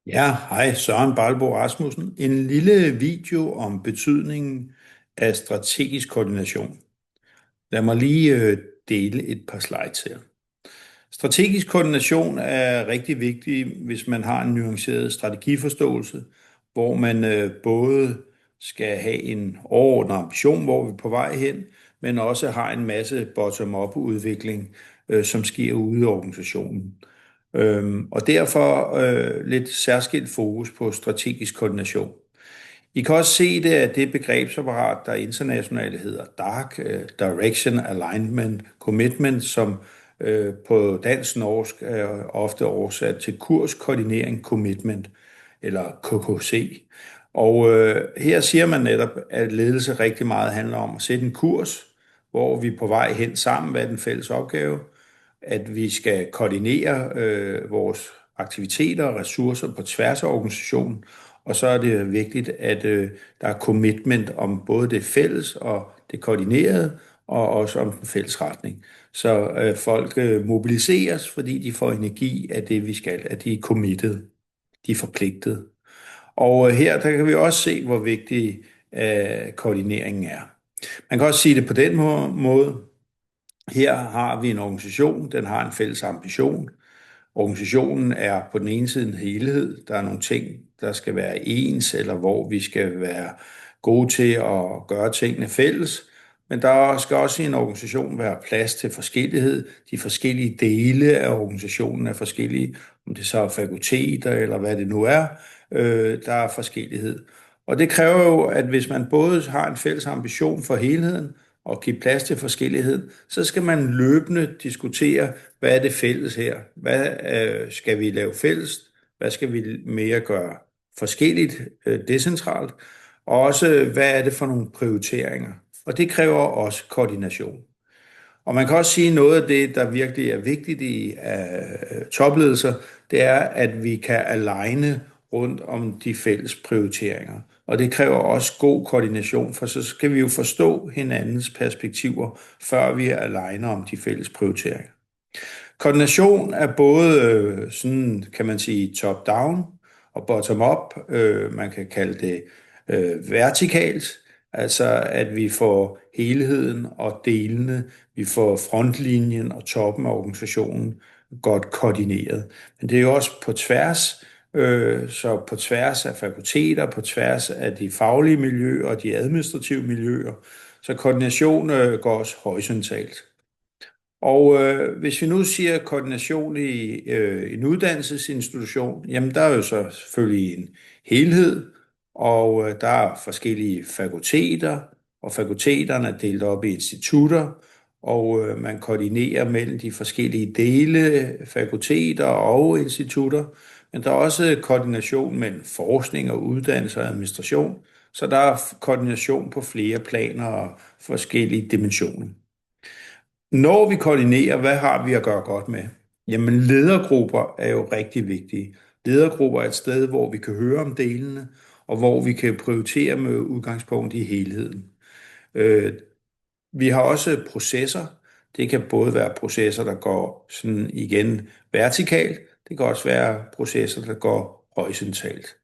Ja, hej, Søren Balbo Rasmussen. En lille video om betydningen af strategisk koordination. Lad mig lige dele et par slides her. Strategisk koordination er rigtig vigtig, hvis man har en nuanceret strategiforståelse, hvor man både skal have en overordnet ambition, hvor vi er på vej hen, men også har en masse bottom-up udvikling, som sker ude i organisationen. Og derfor lidt særskilt fokus på strategisk koordination. I kan også se det af det begrebsapparat, der internationalt hedder DARC, Direction, Alignment, Commitment, som på dansk-norsk er ofte oversat til kurs, koordinering, commitment, eller KKC. Og her siger man netop, at ledelse rigtig meget handler om at sætte en kurs, hvor vi er på vej hen sammen, hvad er den fælles opgave, at vi skal koordinere vores aktiviteter og ressourcer på tværs af organisationen, og så er det vigtigt, at der er commitment om både det fælles og det koordinerede, og også om den fælles retning. Så folk mobiliseres, fordi de får energi af det, vi skal, at de er committed, de er forpligtet. Og her der kan vi også se, hvor vigtig koordineringen er. Man kan også sige det på den måde. Her har vi en organisation, den har en fælles ambition. Organisationen er på den ene side en helhed. Der er nogle ting, der skal være ens, eller hvor vi skal være gode til at gøre tingene fælles. Men der skal også i en organisation være plads til forskellighed. De forskellige dele af organisationen er forskellige, om det så er fakulteter eller hvad det nu er. Der er forskellighed. Og det kræver jo, at hvis man både har en fælles ambition for helheden, og give plads til forskellighed, så skal man løbende diskutere, hvad er det fælles her? Hvad skal vi lave fælles? Hvad skal vi mere gøre forskelligt, decentralt? Og også, hvad er det for nogle prioriteringer? Og det kræver også koordination. Og man kan også sige, noget af det, der virkelig er vigtigt i topledelser, det er, at vi kan aligne rundt om de fælles prioriteringer. Og det kræver også god koordination, for så skal vi jo forstå hinandens perspektiver, før vi aligner om de fælles prioriteringer. Koordination er både sådan, kan man sige, top-down og bottom-up. Man kan kalde det vertikalt, altså at vi får helheden og delene, vi får frontlinjen og toppen af organisationen godt koordineret. Men det er jo også på tværs, så på tværs af fakulteter, på tværs af de faglige miljøer og de administrative miljøer, så koordination går også horisontalt. Og hvis vi nu siger koordination i en uddannelsesinstitution, jamen der er jo så selvfølgelig en helhed, og der er forskellige fakulteter, og fakulteterne er delt op i institutter, og man koordinerer mellem de forskellige dele, fakulteter og institutter, men der er også koordination mellem forskning og uddannelse og administration, så der er koordination på flere planer og forskellige dimensioner. Når vi koordinerer, hvad har vi at gøre godt med? Jamen, ledergrupper er jo rigtig vigtige. Ledergrupper er et sted, hvor vi kan høre om delene, og hvor vi kan prioritere med udgangspunkt i helheden. Vi har også processer. Det kan både være processer, der går sådan igen vertikalt. Det kan også være processer, der går horisontalt.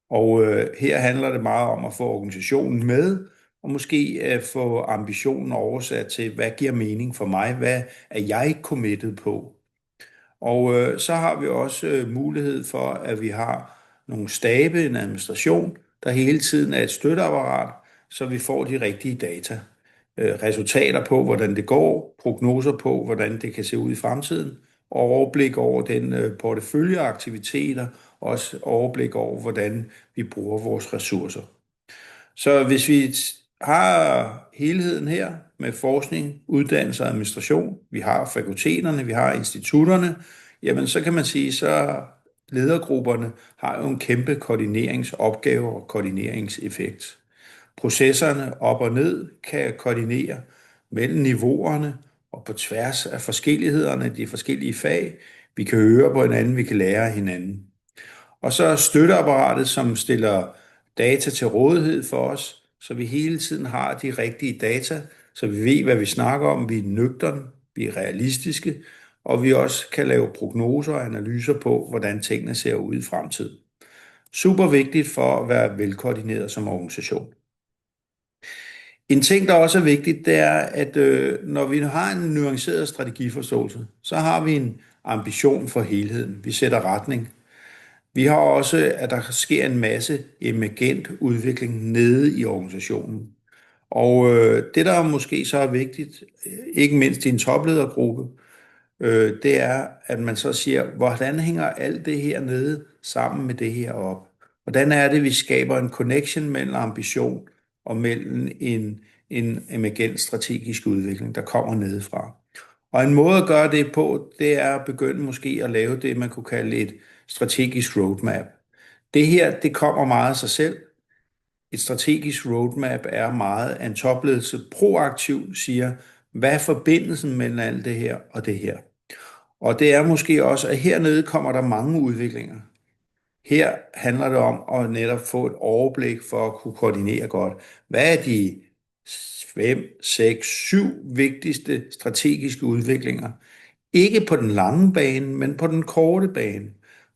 Og her handler det meget om at få organisationen med, og måske at få ambitionen oversat til, hvad giver mening for mig? Hvad er jeg committed på? Og så har vi også mulighed for, at vi har nogle stabe, en administration, der hele tiden er et støtteapparat, så vi får de rigtige data. Resultater på, hvordan det går, prognoser på, hvordan det kan se ud i fremtiden, og overblik over den portefølje af aktiviteter, også overblik over, hvordan vi bruger vores ressourcer. Så hvis vi har helheden her med forskning, uddannelse og administration, vi har fakulteterne, vi har institutterne, jamen så kan man sige, så ledergrupperne har jo en kæmpe koordineringsopgave og koordineringseffekt. Processerne op og ned kan koordinere mellem niveauerne og på tværs af forskellighederne, de forskellige fag. Vi kan høre på hinanden, vi kan lære af hinanden. Og så støtteapparatet, som stiller data til rådighed for os, så vi hele tiden har de rigtige data, så vi ved, hvad vi snakker om, vi er nøgterne, vi er realistiske, og vi også kan lave prognoser og analyser på, hvordan tingene ser ud i fremtiden. Super vigtigt for at være velkoordineret som organisation. En ting, der også er vigtigt, det er, at når vi har en nuanceret strategiforståelse, så har vi en ambition for helheden. Vi sætter retning. Vi har også, at der sker en masse emergent udvikling nede i organisationen. Og det, der måske så er vigtigt, ikke mindst i en topledergruppe, det er, at man så siger, hvordan hænger alt det her nede sammen med det her op? Hvordan er det, vi skaber en connection mellem ambition og mellem en emergent strategisk udvikling, der kommer nedefra? Og en måde at gøre det på, det er at begynde måske at lave det, man kunne kalde et strategisk roadmap. Det her, det kommer meget af sig selv. Et strategisk roadmap er meget, at en topledelse proaktivt siger, hvad er forbindelsen mellem alt det her og det her? Og det er måske også, at hernede kommer der mange udviklinger. Her handler det om at netop få et overblik for at kunne koordinere godt. Hvad er de 5, 6, 7 vigtigste strategiske udviklinger? Ikke på den lange bane, men på den korte bane.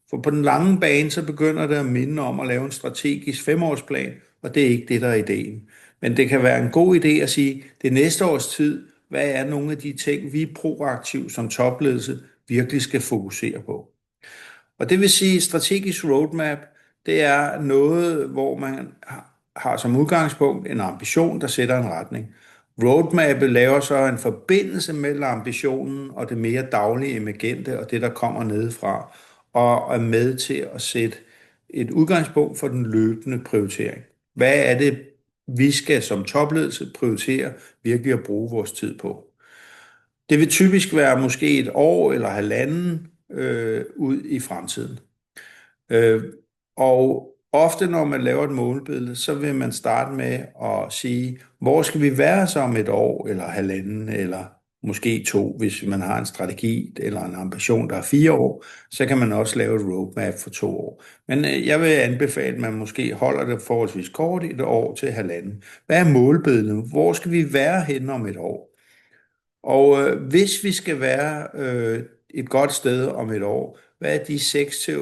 For på den lange bane, så begynder det at minde om at lave en strategisk 5-årsplan, og det er ikke det, der er ideen. Men det kan være en god idé at sige, det næste års tid, hvad er nogle af de ting, vi proaktivt som topledelse virkelig skal fokusere på. Og det vil sige, strategisk roadmap, det er noget, hvor man har som udgangspunkt en ambition, der sætter en retning. Roadmapet laver så en forbindelse mellem ambitionen og det mere daglige emergente og det, der kommer nedefra, og er med til at sætte et udgangspunkt for den løbende prioritering. Hvad er det, vi skal som topledelse prioritere virkelig at bruge vores tid på? Det vil typisk være måske et år eller halvanden ud i fremtiden. Og ofte når man laver et målbillede, så vil man starte med at sige, hvor skal vi være så om et år eller halvanden eller måske 2, hvis man har en strategi eller en ambition, der er 4 år, så kan man også lave et roadmap for 2 år. Men jeg vil anbefale, at man måske holder det forholdsvis kort, 1 år til halvanden. Hvad er målbilledet? Hvor skal vi være henne om et år? Og hvis vi skal være et godt sted om et år, hvad er de 6-8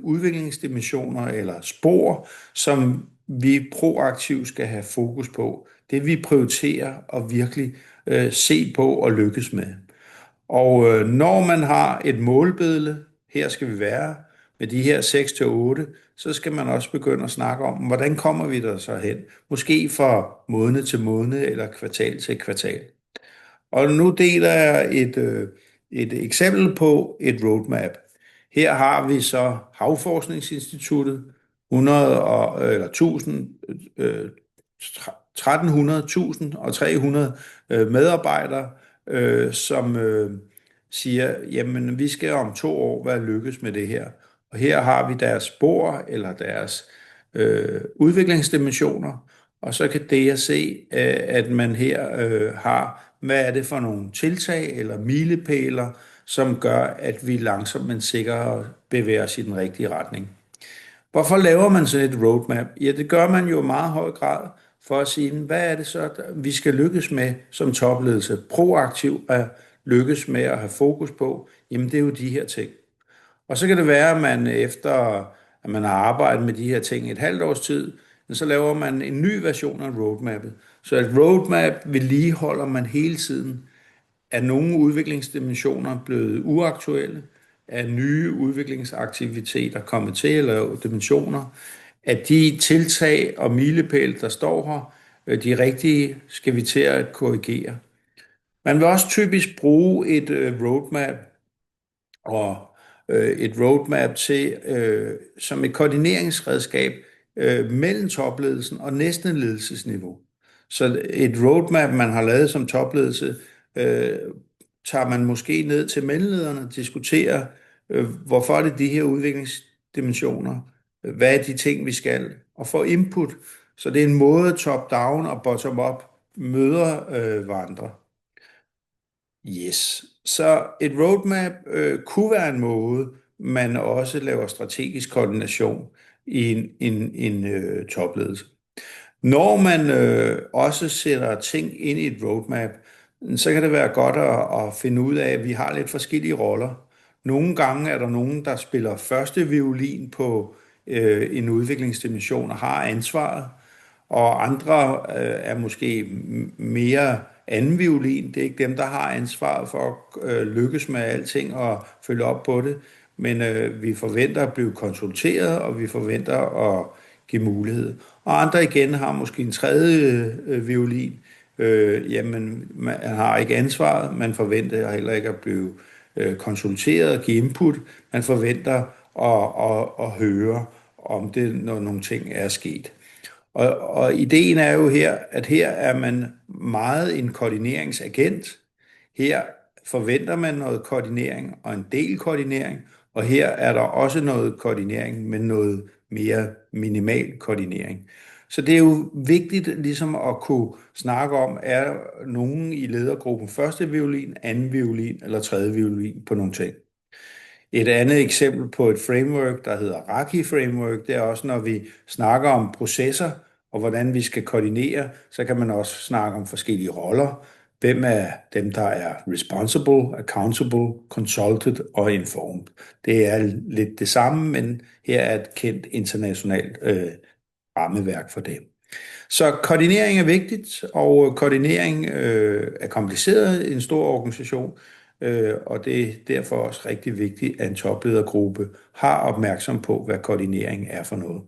udviklingsdimensioner eller spor, som vi proaktivt skal have fokus på? Det vi prioriterer og virkelig se på og lykkes med. Og når man har et målbillede, her skal vi være med de her 6-8, så skal man også begynde at snakke om, hvordan kommer vi der så hen? Måske fra måned til måned eller kvartal til kvartal. Og nu deler jeg et eksempel på et roadmap. Her har vi så Havforskningsinstituttet, 1300.000 og 300 medarbejdere, som siger, jamen vi skal om 2 år være lykkes med det her. Og her har vi deres spor eller deres udviklingsdimensioner, og så kan det se, at man her har, hvad er det for nogle tiltag eller milepæler, som gør, at vi langsomt men sikkert bevæger os i den rigtige retning. Hvorfor laver man sådan et roadmap? Ja, det gør man jo i meget høj grad for at sige, hvad er det så, vi skal lykkes med som topledelse? Proaktivt at lykkes med at have fokus på, jamen det er jo de her ting. Og så kan det være, at man efter, at man har arbejdet med de her ting et halvt års tid, så laver man en ny version af roadmappet. Så et roadmap vedligeholder man hele tiden. Er nogle udviklingsdimensioner blevet uaktuelle? Er nye udviklingsaktiviteter kommet til, eller dimensioner? At de tiltag og milepæle, der står her, de rigtige, skal vi til at korrigere. Man vil også typisk bruge et roadmap og et roadmap til som et koordineringsredskab mellem topledelsen og næste ledelsesniveau. Så et roadmap, man har lavet som topledelse, tager man måske ned til mellemlederne og diskuterer, hvorfor er det de her udviklingsdimensioner, hvad er de ting, vi skal, og få input. Så det er en måde top-down og bottom-up møder hverandre. Yes. Så et roadmap kunne være en måde, man også laver strategisk koordination i en topledelse. Når man også sætter ting ind i et roadmap, så kan det være godt at finde ud af, at vi har lidt forskellige roller. Nogle gange er der nogen, der spiller første violin på en udviklingsdimension og har ansvaret, og andre er måske mere anden violin. Det er ikke dem, der har ansvaret for at lykkes med alting og følge op på det, men vi forventer at blive konsulteret, og vi forventer at give mulighed. Og andre igen har måske en tredje violin. Jamen, man har ikke ansvaret, man forventer heller ikke at blive konsulteret og give input. Man forventer at høre, om det, når nogle ting er sket. Og ideen er jo her, at her er man meget en koordineringsagent. Her forventer man noget koordinering og en del koordinering, og her er der også noget koordinering, men noget mere minimal koordinering. Så det er jo vigtigt ligesom at kunne snakke om, er nogen i ledergruppen første violin, anden violin eller tredje violin på nogle ting. Et andet eksempel på et framework, der hedder Raki Framework, det er også, når vi snakker om processer og hvordan vi skal koordinere, så kan man også snakke om forskellige roller. Hvem er dem, der er responsible, accountable, consulted og informed? Det er lidt det samme, men her er et kendt internationalt rammeværk for det. Så koordinering er vigtigt, og koordinering er kompliceret i en stor organisation, og det er derfor også rigtig vigtigt, at en topledergruppe har opmærksom på, hvad koordinering er for noget.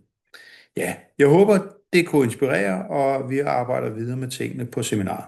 Ja, jeg håber, det kunne inspirere, og vi arbejder videre med tingene på seminaret.